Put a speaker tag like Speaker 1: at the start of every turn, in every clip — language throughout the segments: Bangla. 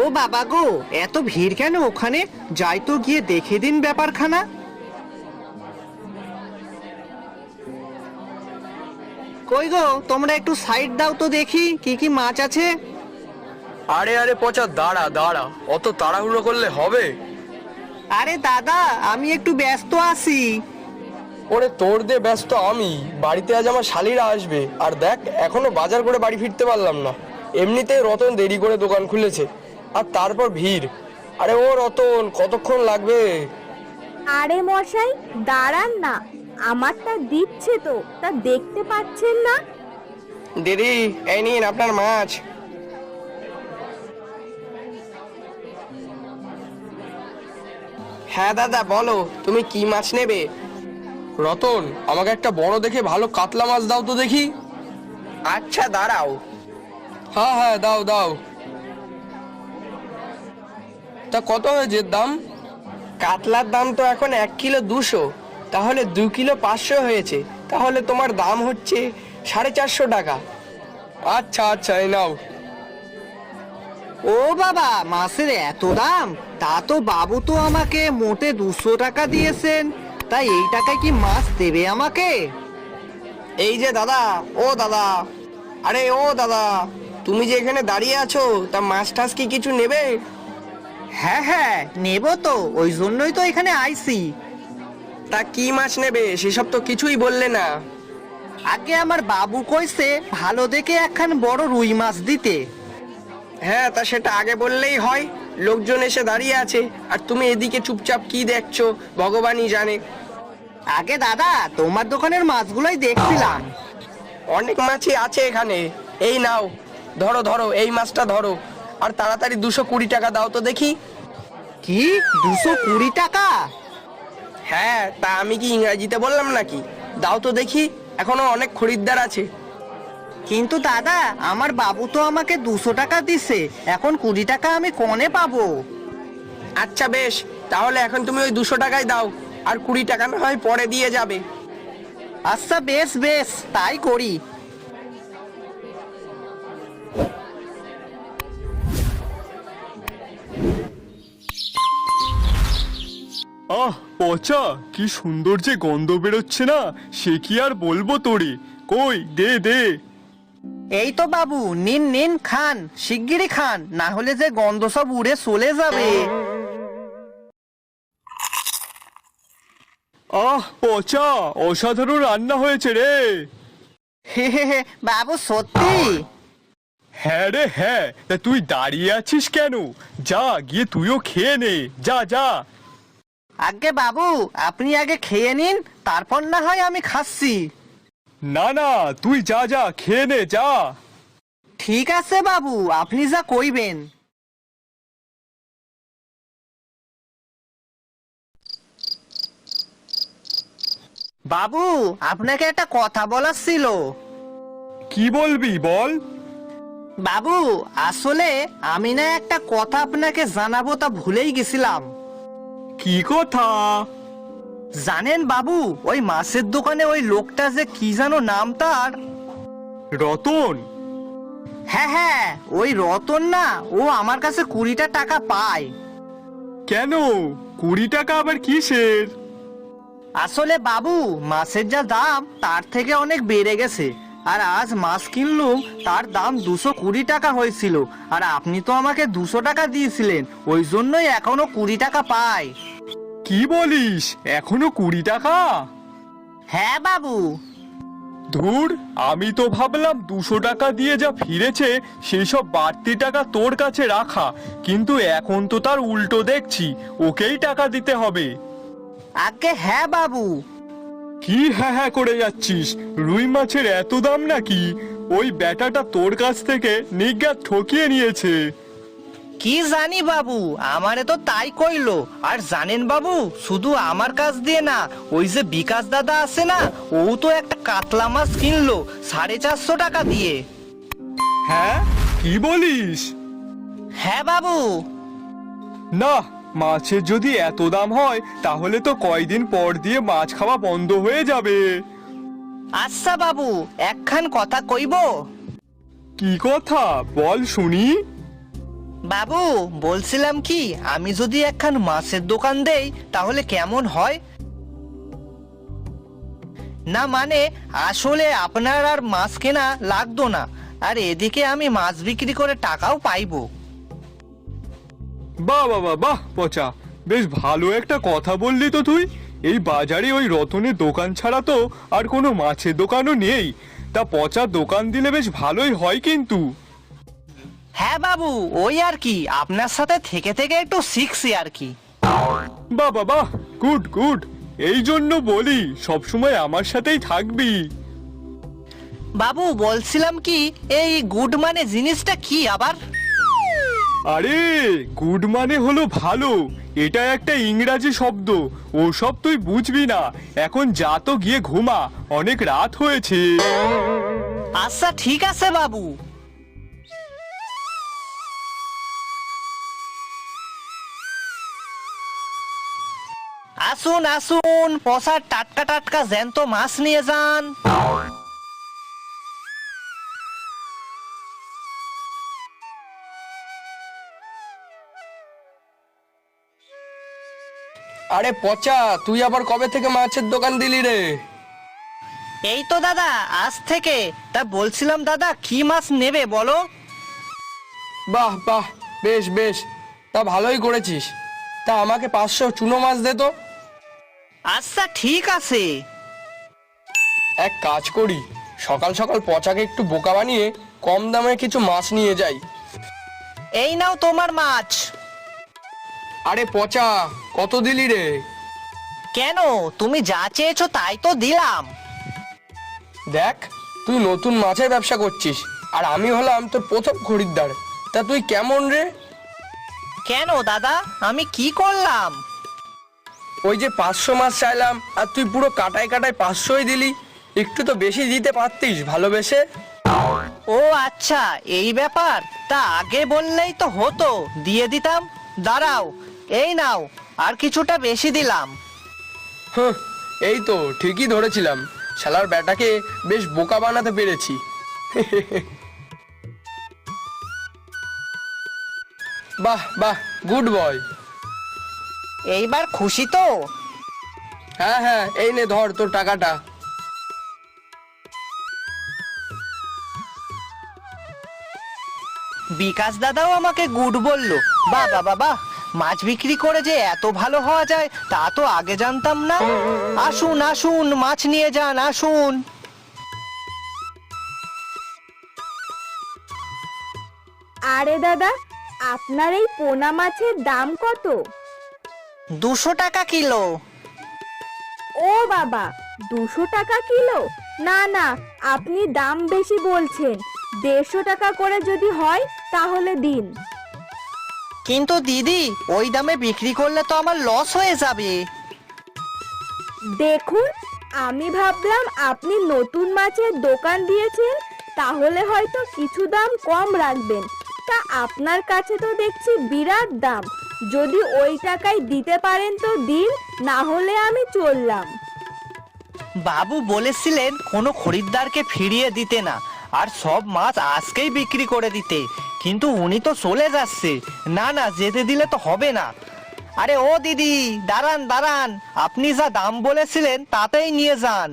Speaker 1: ও বাবা গো, এত ভিড় কেন ওখানে? যাই তো গিয়ে দেখে দিন ব্যাপারখানা। কই গো, তোমরা একটু সাইড দাও তো দেখি কি কি মাছ আছে।
Speaker 2: আরে আরে পচা, দাঁড়া দাঁড়া, অত তাড়াহুড়ো করলে হবে?
Speaker 1: আরে দাদা, আমি একটু ব্যস্ত আছি।
Speaker 2: ওরে তোর দিয়ে ব্যস্ত আমি, বাড়িতে আজ আমার শালিরা আসবে। আর দেখ, এখনো বাজার করে বাড়ি ফিরতে পারলাম না। এমনিতেই রতন দেরি করে দোকান খুলেছে, আর তারপর ভিড়। আরে ও রতন, কতক্ষণ লাগবে?
Speaker 3: আরে মশাই, দাঁড়ান না, আমারটা দিচ্ছে তো, তা দেখতে পাচ্ছেন না?
Speaker 2: দিদি, এই নিন আপনার মাছ। হ্যাঁ দাদা, বলো তুমি কি মাছ নেবে? রতন, আমাকে একটা বড় দেখে ভালো কাতলা মাছ দাও তো দেখি। আচ্ছা দাঁড়াও। হ্যাঁ হ্যাঁ, দাও দাও। তা কত হয়েছে দাম? কাতলার দাম তো এখন 1 কিলো 200, তাহলে 2 কিলো 500 হয়েছে। তাহলে তোমার দাম হচ্ছে 450 টাকা। আচ্ছা আচ্ছা, এই নাও।
Speaker 1: ও বাবা, মাছের এত দাম? তা তো বাবু তো আমাকে মোটে 200 টাকা দিয়েছেন, তাই এই টাকায় কি মাছ দেবে আমাকে?
Speaker 2: এই যে দাদা, ও দাদা, আরে ও দাদা, তুমি যে এখানে দাঁড়িয়ে আছো, তা মাছ টাছ কি কিছু নেবে?
Speaker 1: হ্যাঁ হ্যাঁ, নেব তো, ওই জন্যই তো এখানে আইছি।
Speaker 2: তা কি মাছ নেবে সেসব তো কিছুই বললে না।
Speaker 1: আগে আমার বাবু কইছে ভালো দেখে একখান বড় রুই মাছ দিতে।
Speaker 2: হ্যাঁ, তা সেটা আগে বললেই হয়। লোকজন এসে দাঁড়িয়ে আছে, আর তুমি এদিকে চুপচাপ কি দেখছো ভগবানই জানে।
Speaker 1: আগে দাদা, তোমার দোকানের মাছগুলোই দেখছিলাম।
Speaker 2: অনেক মাছই আছে এখানে। এই নাও, ধরো ধরো, এই মাছটা ধরো। আর তাড়াতাড়ি 220 টাকা দাও তো দেখি।
Speaker 1: কি, 220 টাকা?
Speaker 2: হ্যাঁ, তা আমি কি ইংরাজিতে বললাম নাকি? দাও তো দেখি, এখনো অনেক খরিদ্দার আছে।
Speaker 1: কিন্তু দাদা, আমার বাবু তো আমাকে 200 টাকা দিছে, এখন 20 টাকা আমি কোনে পাবো?
Speaker 2: আচ্ছা বেশ, তাহলে এখন তুমি ওই 200 টাকাই দাও, আর 20 টাকা না হয় পরে দিয়ে যাবে।
Speaker 1: আচ্ছা বেশ বেশ, তাই করি।
Speaker 4: আহ পচা, কি সুন্দর যে গন্ধ বেরোচ্ছে না, সে কি আর বলবো তোরে। কই দে দে।
Speaker 1: এই তো বাবু, নিন নিন, খান, শিগগিরই খান, না হলে যে গন্ধ সব উড়ে চলে যাবে।
Speaker 4: আহ পচা, অসাধারণ রান্না হয়েছে রে।
Speaker 1: হে হে হে, বাবু সত্যি?
Speaker 4: হ্যাঁ রে হ্যাঁ, তা তুই দাঁড়িয়ে আছিস কেন? যা গিয়ে তুইও খেয়ে নে, যা যা।
Speaker 1: আগে বাবু, আপনি আগে খেয়ে নিন, তারপর না হয় আমি খাচ্ছি।
Speaker 4: না না, তুই যা যা, খেয়ে নে যা।
Speaker 1: ঠিক আছে বাবু, আপনি যা কইবেন। বাবু, আপনাকে একটা কথা বলার ছিল।
Speaker 4: কি বলবি বল।
Speaker 1: বাবু, আসলে আমি না একটা কথা আপনাকে জানাবো, তা ভুলেই গেছিলাম।
Speaker 4: কি কথা?
Speaker 1: জানেন বাবু, ওই মাছের দোকানে ওই লোকটা যে কি যেন নাম তার?
Speaker 4: রতন?
Speaker 1: হ্যাঁ হ্যাঁ, ওই রতন না, ও আমার কাছে 20টা টাকা পায়।
Speaker 4: কেন, 20 টাকা আবার কিসের?
Speaker 1: আসলে বাবু, মাছের যা দাম তার থেকে অনেক বেড়ে গেছে, আর আজ মাছ কিনলুম, তার দাম 220 টাকা হয়েছিল, আর আপনি তো আমাকে 200 টাকা দিয়েছিলেন, ওই জন্যই এখনো 20 টাকা পাই।
Speaker 4: কি বলিস, এখনো 20 টাকা?
Speaker 1: হ্যাঁ বাবু।
Speaker 4: ধুর, আমি তো ভাবলাম 200 টাকা দিয়ে যা ফিরেছে সেই সব বাড়তি টাকা তোর কাছে রাখা, কিন্তু এখন তো তার উল্টো দেখছি, ওকেই টাকা দিতে হবে।
Speaker 1: আগে হ্যাঁ বাবু।
Speaker 4: কি হ্যাঁ হ্যাঁ করে যাচ্ছিস? রুই মাছের এত দাম নাকি? ওই বেটাটা তোর কাছ থেকে নিজ্ঞাত ঠকিয়ে নিয়েছে।
Speaker 1: কি জানি বাবু, আমারে তো তাই কইলো। আর জানেন বাবু, শুধু আমার কাছ দিয়ে না, ওই যে বিকাশ দাদা আছে না, ও তো একটা কাতলা মাছ কিনলো 450 টাকা দিয়ে।
Speaker 4: হ্যাঁ, কি বলিস?
Speaker 1: হ্যাঁ বাবু।
Speaker 4: না, মাছের যদি এত দাম হয় তাহলে তো কয়দিন পর দিয়ে মাছ খাওয়া বন্ধ হয়ে যাবে।
Speaker 1: আচ্ছা বাবু, একখান কথা কইব?
Speaker 4: কি কথা বল শুনি।
Speaker 1: বাবু বলছিলাম কি, আমি যদি একখান মাছের দোকান দেই তাহলে কেমন হয়? না মানে আসলে আপনার আর মাছ কেনা লাগতো না, আর এদিকে আমি মাছ বিক্রি করে টাকাও পাইবো।
Speaker 4: বাহ বাহ বাহ বাহ পচা, বেশ ভালো একটা কথা বললি তো তুই। এই বাজারে ওই রতনের দোকান ছাড়া তো আর কোনো মাছের দোকানও নেই। তা পচা দোকান দিলে বেশ ভালোই হয় কিন্তু।
Speaker 1: হ্যাঁ বাবু, ওই আর কি, আপনার সাথে থেকে থেকে একটু শিখছি আর কি।
Speaker 4: বাহ বাহ বাহ, গুড গুড। এই জন্য বলি সবসময় আমার সাথেই থাকবি।
Speaker 1: বাবু বলছিলাম কি, এই গুড মানে জিনিসটা কি আবার?
Speaker 4: আরে গুড মানে হলো ভালো, এটা একটা ইংরাজি শব্দ। ওসব তুই বুঝবি না। এখন যা তো গিয়ে ঘুমা, অনেক রাত হয়েছে।
Speaker 1: আচ্ছা ঠিক আছে বাবু। আসুন আসুন, পসার টাটকা টাটকা জ্যান্ত মাছ নিয়ে যান।
Speaker 2: আরে পচা, তুই আবার কবে থেকে মাছের দোকান দিলি রে?
Speaker 1: এই তো দাদা আজ থেকে। তা বলছিলাম দাদা, কি মাছ নেবে বলো?
Speaker 2: বাহ বাহ, বেশ বেশ, তা ভালোই করেছিস। তা আমাকে 500 চুনো মাছ দে তো।
Speaker 1: আচ্ছা ঠিক আছে।
Speaker 2: এক কাজ করি, সকাল সকাল পচাকে একটু বোকা বানিয়ে কম দামে কিছু মাছ নিয়ে যাই।
Speaker 1: এই নাও তোমার মাছ।
Speaker 2: আরে পচা, কত দিলি রে?
Speaker 1: কেন, তুমি যা চেয়েছো তাই তো দিলাম।
Speaker 2: দেখ, তুই নতুন মাছের ব্যবসা করছিস, আর আমি হলাম তোর প্রথম খরিদ্দার। তা তুই কেমন রে?
Speaker 1: কেন দাদা, আমি কি করলাম?
Speaker 2: ওই যে 500 মাছ চাইলাম, আর তুই পুরো কাটায় কাটায় 500ই দিলি। একটু তো বেশি দিতে পারতিস ভালোবেসে।
Speaker 1: ও আচ্ছা, এই ব্যাপার। তা আগে বললেই তো হতো, দিয়ে দিতাম। দাঁড়াও, এই নাও, আর কিছুটা বেশি দিলাম।
Speaker 2: হুঁ, এই তো ঠিকই ধরেছিলাম, শালার ব্যাটাকে বেশ বোকা বানাতে পেরেছি। বাহ বাহ, গুড বয়।
Speaker 1: এইবার খুশি তো?
Speaker 2: হ্যাঁ হ্যাঁ, এই নে ধর তোর টাকাটা।
Speaker 1: বিকাশ দাদাও আমাকে গুড বললো। বাহ বাহ বাহ বাহ, মাছ বিক্রি করে যে এত ভালো হওয়া যায় তা তো আগে জানতাম না। আসুন আসুন, মাছ নিয়ে যান, আসুন।
Speaker 3: আরে দাদা, আপনার এই পোনা মাছের দাম কত?
Speaker 1: 200 টাকা কিলো।
Speaker 3: ও বাবা, 200 টাকা কিলো? না না, আপনি দাম বেশি বলছেন। 150 টাকা করে যদি হয় তাহলে দিন।
Speaker 1: কিন্তু দিদি, ওই দামে বিক্রি করলে তো আমার লস হয়ে যাবে।
Speaker 3: দেখুন, আমি ভাবলাম আপনি নতুন মাছের দোকান দিয়েছেন, তাহলে হয়তো কিছু দাম কম রাখবেন। তা আপনার কাছে তো দেখছি বিরাট দাম। যদি ওই টাকায় দিতে পারেন তো দিন, না হলে আমি চললাম।
Speaker 1: বাবু বলেছিলেন কোনো খরিদ্দারকে ফিরিয়ে দিতে না, আর সব মাছ আজকেই বিক্রি করে দিতে। কিন্তু উনি তো চলে যাচ্ছে। না না, যেতে দিলে তো হবে না। আরে ও দিদি, দাঁড়ান দাঁড়ান, আপনি যা দাম বলেছিলেন তাতেই নিয়ে যান।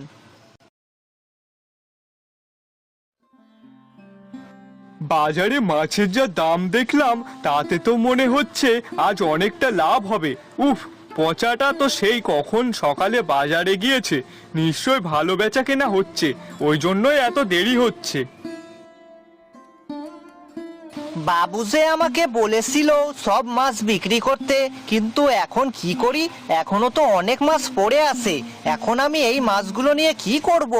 Speaker 4: বাজারে মাছের যা দাম দেখলাম, তাতে তো মনে হচ্ছে আজ অনেকটা লাভ হবে। উফ, পচাটা তো সেই কখন সকালে বাজারে গিয়েছে, নিশ্চয় ভালো বেচা কেনা হচ্ছে, ওই জন্যই এত দেরি হচ্ছে।
Speaker 1: বাবু যে আমাকে বলেছিল সব মাছ বিক্রি করতে, কিন্তু এখন কি করি, এখনো তো অনেক মাছ পড়ে আছে। এখন আমি এই মাছগুলো নিয়ে কি করব?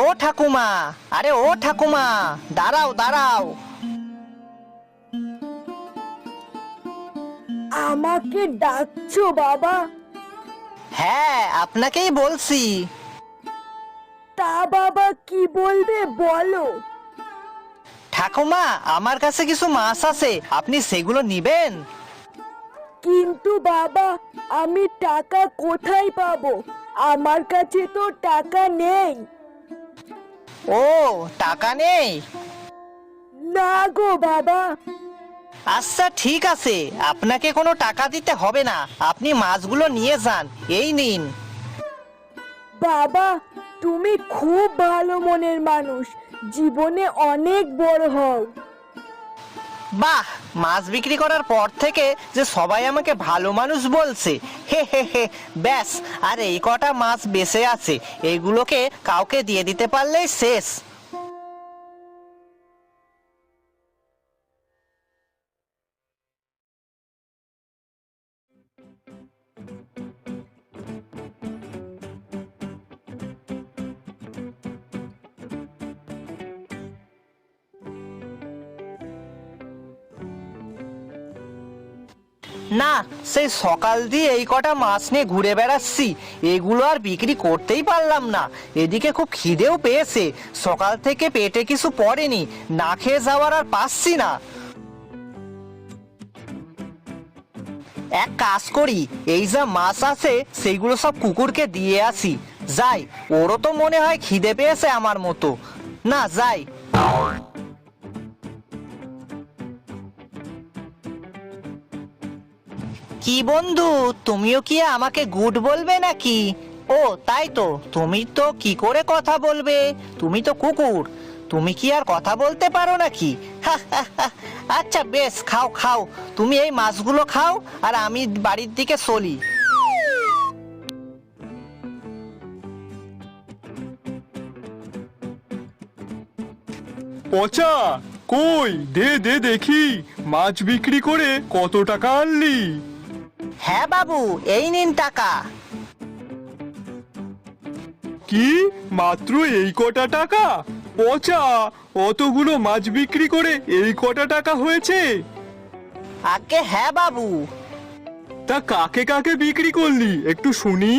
Speaker 1: ও ঠাকুমা, আরে ও ঠাকুমা, দাঁড়াও দাঁড়াও।
Speaker 3: আমাকে ডাকছো বাবা?
Speaker 1: হ্যাঁ, আপনাকেই বলছি।
Speaker 3: তা বাবা কি বলবে বলো।
Speaker 1: ঠাকুমা, আমার কাছে কিছু মাছ আছে, আপনি সেগুলো নিবেন?
Speaker 3: কিন্তু বাবা, আমি টাকা কোথায় পাবো? আমার কাছে তো টাকা নেই।
Speaker 1: ও, টাকা নেই?
Speaker 3: না গো বাবা।
Speaker 1: আচ্ছা ঠিক আছে, আপনাকে কোনো টাকা দিতে হবে না, আপনি মাছগুলো নিয়ে যান, এই নিন।
Speaker 3: বাবা, তুমি খুব ভালো মনের মানুষ, জীবনে অনেক বড় হও।
Speaker 1: বাহ, মাছ বিক্রি করার পর থেকে যে সবাই আমাকে ভালো মানুষ বলছে, হে হে হে। ব্যাস, আর এই কটা মাছ বেঁচে আছে, এইগুলোকে কাউকে দিয়ে দিতে পারলেই শেষ। না, সেই সকাল দিয়ে এই কটা মাছ নিয়ে ঘুরে বেড়াচ্ছি, এগুলো আর বিক্রি করতেই পারলাম না। এদিকে খুব খিদেও পেয়েছে, সকাল থেকে পেটে কিছু পড়েনি, না খেয়ে যাওয়ার আর পাচ্ছি না। এক কাজ করি, এই যা মাছ আছে সেইগুলো সব কুকুরকে দিয়ে আসি। যাই, ওরও তো মনে হয় খিদে পেয়েছে আমার মতো। না, যাই। কি বন্ধু, তুমিও কি আমাকে গুড বলবে নাকি? ও তাই তো, তুমি তো কি করে কথা বলবে, তুমি তো কুকুর, তুমি কি আর কথা বলতে পারো নাকি? আচ্ছা বেশ, খাও খাও, তুমি এই মাছগুলো খাও আর আমি বাড়ির দিকে চলি।
Speaker 4: পচা, কই দে দে দেখি, মাছ বিক্রি করে কত টাকা আনলি?
Speaker 1: হ্যাঁ বাবু, এই নিন টাকা।
Speaker 4: কি, মাত্র এই কটা টাকা? পচা, অতগুলো মাছ বিক্রি করে এই কটা টাকা হয়েছে?
Speaker 1: আগে হ্যাঁ বাবু।
Speaker 4: তা কাকে কাকে বিক্রি করলি একটু শুনি।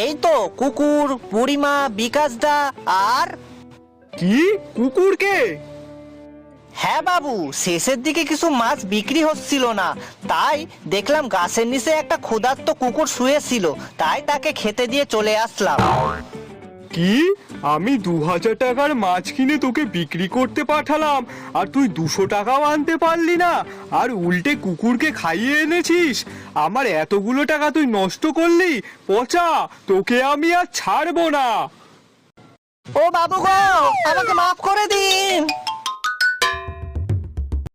Speaker 1: এই তো কুকুর, বুড়িমা, বিকাশ দা আর।
Speaker 4: কি, কুকুরকে?
Speaker 1: হ্যাঁ বাবু, শেষের দিকে কিছু মাছ বিক্রি হচ্ছিল না, তাই দেখলাম গাছের নিচে একটা ক্ষুধার্ত কুকুর শুয়েছিল, তাই তাকে খেতে দিয়ে চলে আসলাম।
Speaker 4: কি, আমি 2000 টাকার মাছ কিনে তোকে বিক্রি করতে পাঠালাম, আর তুই 200 টাকাও আনতে পারলি না, আর উল্টে কুকুরকে খাইয়ে এনেছিস? আমার এতগুলো টাকা তুই নষ্ট করলি। পচা, তোকে আমি আর ছাড়বো না।
Speaker 1: ও বাবু গো, আমাকে মাফ করে দিন।